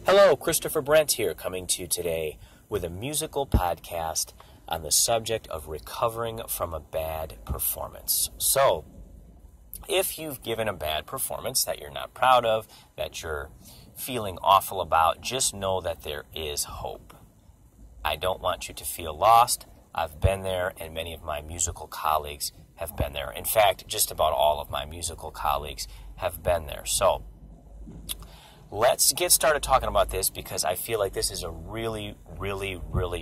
Hello, Christopher Brent here, coming to you today with a musical podcast on the subject of recovering from a bad performance. So, if you've given a bad performance that you're not proud of, that you're feeling awful about, just know that there is hope. I don't want you to feel lost. I've been there, and many of my musical colleagues have been there. In fact, just about all of my musical colleagues have been there. So, let's get started talking about this because I feel like this is a really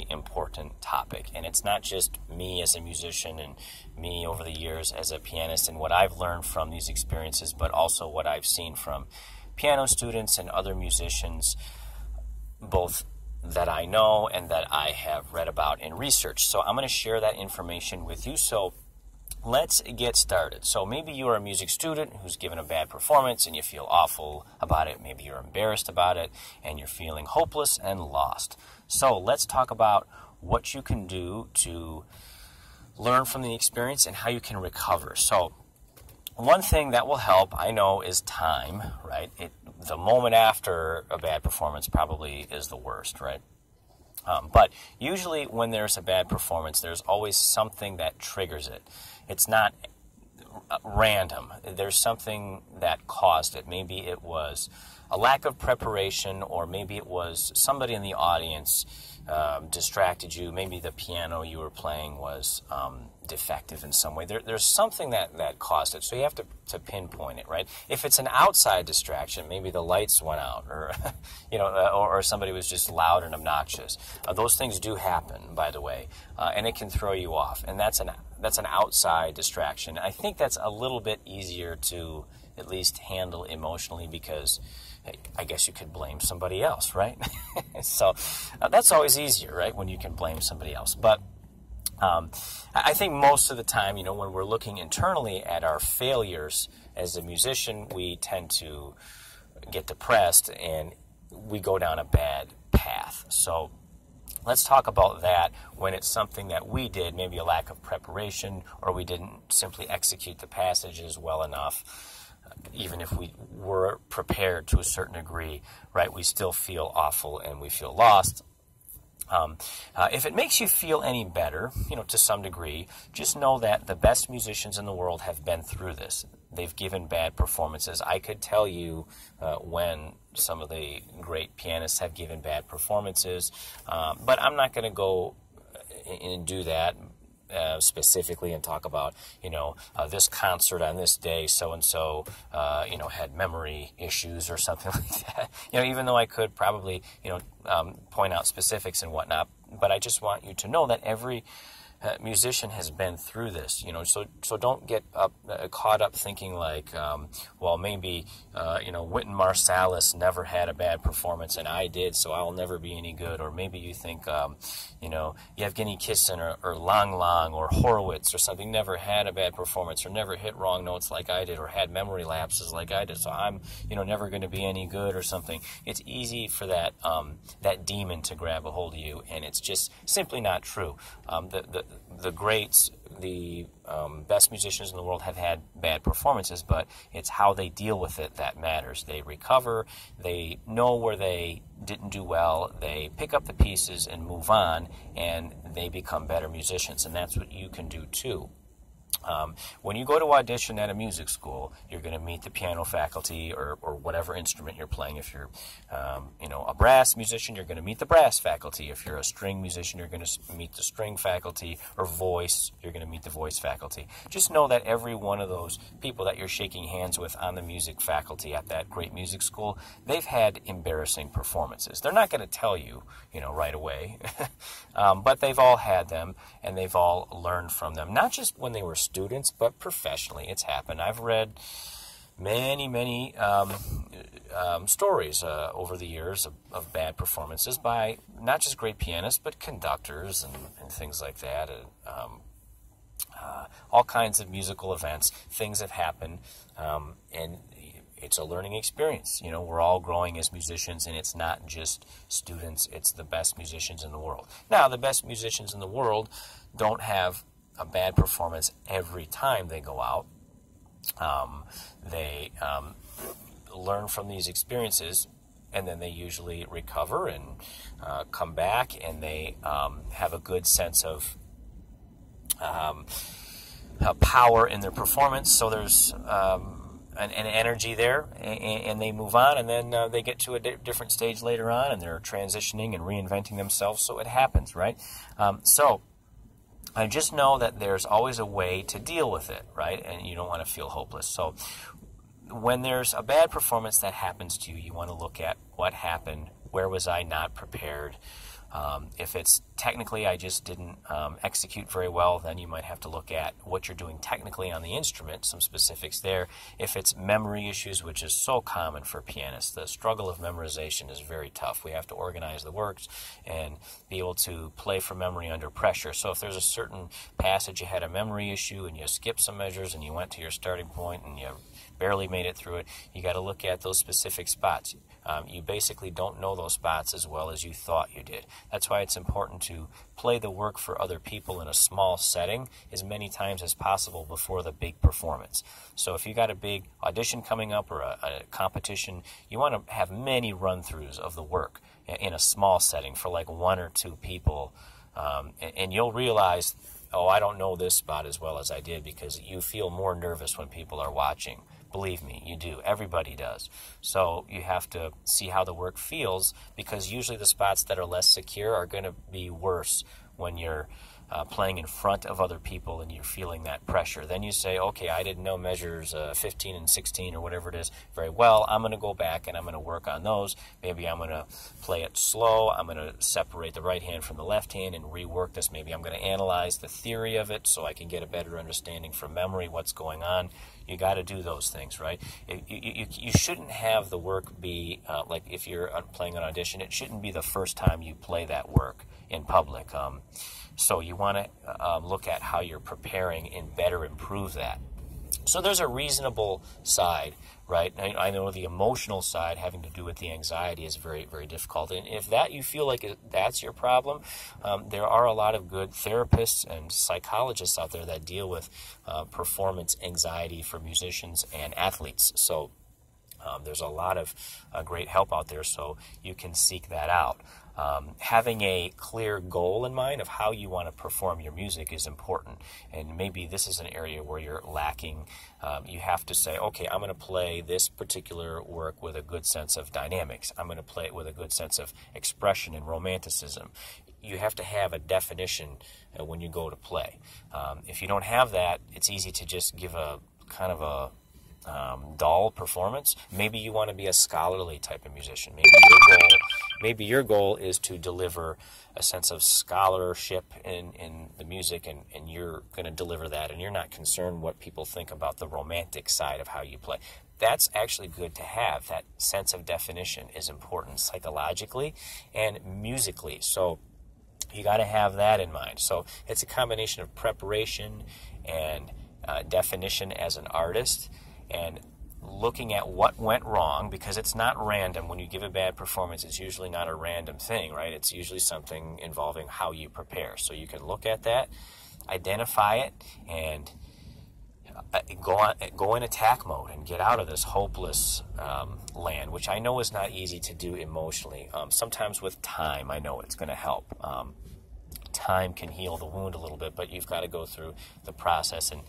important topic. And it's not just me as a musician and me over the years as a pianist and what I've learned from these experiences, but also what I've seen from piano students and other musicians, both that I know and that I have read about in research. So I'm going to share that information with you. So let's get started. So maybe you're a music student who's given a bad performance and you feel awful about it. Maybe you're embarrassed about it and you're feeling hopeless and lost. So let's talk about what you can do to learn from the experience and how you can recover. So one thing that will help, I know, is time, right? The moment after a bad performance probably is the worst, right? But usually when there's a bad performance, there's always something that triggers it. It's not random. There's something that caused it. Maybe it was a lack of preparation, or maybe it was somebody in the audience distracted you. Maybe the piano you were playing was defective in some way. There's something that caused it. So you have to pinpoint it, right? If it's an outside distraction, maybe the lights went out, or or somebody was just loud and obnoxious. Those things do happen, by the way, and it can throw you off. And that's an outside distraction. I think that's a little bit easier to at least handle emotionally because I guess you could blame somebody else, right? So that's always easier, right, when you can blame somebody else. But I think most of the time, when we're looking internally at our failures as a musician, we tend to get depressed and we go down a bad path. So let's talk about that when it's something that we did, maybe a lack of preparation, or we didn't simply execute the passages well enough. Even if we were prepared to a certain degree, right, we still feel awful and we feel lost. If it makes you feel any better, to some degree, just know that the best musicians in the world have been through this. They've given bad performances. I could tell you when some of the great pianists have given bad performances, but I'm not going to go and do that specifically and talk about, this concert on this day, so-and-so, had memory issues or something like that. Even though I could probably, point out specifics and whatnot, but I just want you to know that every musician has been through this, so don't get caught up thinking like, maybe, Wynton Marsalis never had a bad performance and I did, so I'll never be any good. Or maybe you think, Yevgeny Kissin or Lang Lang or Horowitz or something never had a bad performance or never hit wrong notes like I did or had memory lapses like I did, so I'm, never going to be any good or something. It's easy for that demon to grab a hold of you, and it's just simply not true. The greats, the best musicians in the world have had bad performances, but it's how they deal with it that matters. They recover, they know where they didn't do well, they pick up the pieces and move on, and they become better musicians, and that's what you can do too. When you go to audition at a music school, you're going to meet the piano faculty or whatever instrument you're playing. If you're, a brass musician, you're going to meet the brass faculty. If you're a string musician, you're going to meet the string faculty. Or voice, you're going to meet the voice faculty. Just know that every one of those people that you're shaking hands with on the music faculty at that great music school, they've had embarrassing performances. They're not going to tell you, right away, but they've all had them, and they've all learned from them. Not just when they were students, but professionally. It's happened. I've read many stories over the years of bad performances by not just great pianists, but conductors and things like that. All kinds of musical events. Things have happened, and it's a learning experience. We're all growing as musicians, and it's not just students. It's the best musicians in the world. Now, the best musicians in the world don't have a bad performance every time they go out. They learn from these experiences and then they usually recover and come back, and they have a good sense of power in their performance. So there's an energy there, and they move on, and then they get to a different stage later on, and they're transitioning and reinventing themselves. So it happens, right? So I just know that there's always a way to deal with it, right? And you don't want to feel hopeless. So when there's a bad performance that happens to you, you want to look at what happened. Where was I not prepared? If it's technically I just didn't execute very well, then you might have to look at what you're doing technically on the instrument, some specifics there. If it's memory issues, which is so common for pianists, the struggle of memorization is very tough. We have to organize the works and be able to play from memory under pressure. So if there's a certain passage you had a memory issue and you skipped some measures and you went to your starting point and you barely made it through it, you got to look at those specific spots. You basically don't know those spots as well as you thought you did. That's why it's important to play the work for other people in a small setting as many times as possible before the big performance. So if you got a big audition coming up or a competition, you want to have many run-throughs of the work in a small setting for like 1 or 2 people, and you'll realize, oh, I don't know this spot as well as I did, because you feel more nervous when people are watching. Believe me, you do. Everybody does. So you have to see how the work feels, because usually the spots that are less secure are going to be worse when you're playing in front of other people and you're feeling that pressure. Then you say, okay, I didn't know measures 15 and 16 or whatever it is very well. I'm going to go back and I'm going to work on those. Maybe I'm going to play it slow. I'm going to separate the right hand from the left hand and rework this. Maybe I'm going to analyze the theory of it so I can get a better understanding from memory what's going on. You got to do those things, right? You shouldn't have the work be, like if you're playing an audition, it shouldn't be the first time you play that work in public. So you want to look at how you're preparing and better improve that. So there's a reasonable side, right? I know the emotional side having to do with the anxiety is very, very difficult. And if that you feel like that's your problem, there are a lot of good therapists and psychologists out there that deal with performance anxiety for musicians and athletes. So there's a lot of great help out there, so you can seek that out. Having a clear goal in mind of how you want to perform your music is important, and maybe this is an area where you're lacking. You have to say, okay, I'm going to play this particular work with a good sense of dynamics. I'm going to play it with a good sense of expression and romanticism. You have to have a definition when you go to play. If you don't have that, it's easy to just give a kind of a dull performance. Maybe you want to be a scholarly type of musician. Maybe your goal is to deliver a sense of scholarship in the music, and you're going to deliver that, and you're not concerned what people think about the romantic side of how you play. That's actually good to have. That sense of definition is important psychologically and musically. So you got to have that in mind. So it's a combination of preparation and definition as an artist, and looking at what went wrong, because it's not random. When you give a bad performance, it's usually not a random thing, right? It's usually something involving how you prepare. So you can look at that, identify it, and go in attack mode and get out of this hopeless land, which I know is not easy to do emotionally. Sometimes with time, I know it's going to help. Time can heal the wound a little bit, but you've got to go through the process and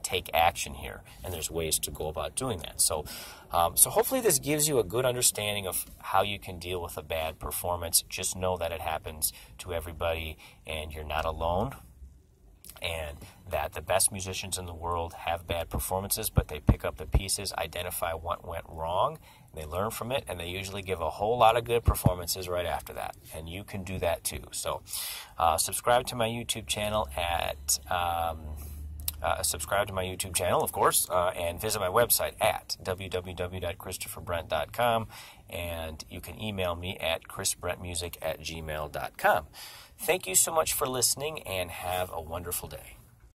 take action here, and there's ways to go about doing that. So hopefully this gives you a good understanding of how you can deal with a bad performance. Just know that it happens to everybody, and you're not alone, and that the best musicians in the world have bad performances, but they pick up the pieces, identify what went wrong, and they learn from it, and they usually give a whole lot of good performances right after that. And you can do that too. So subscribe to my YouTube channel of course, and visit my website at www.christopherbrent.com, and you can email me at chrisbrentmusic@gmail.com. Thank you so much for listening, and have a wonderful day.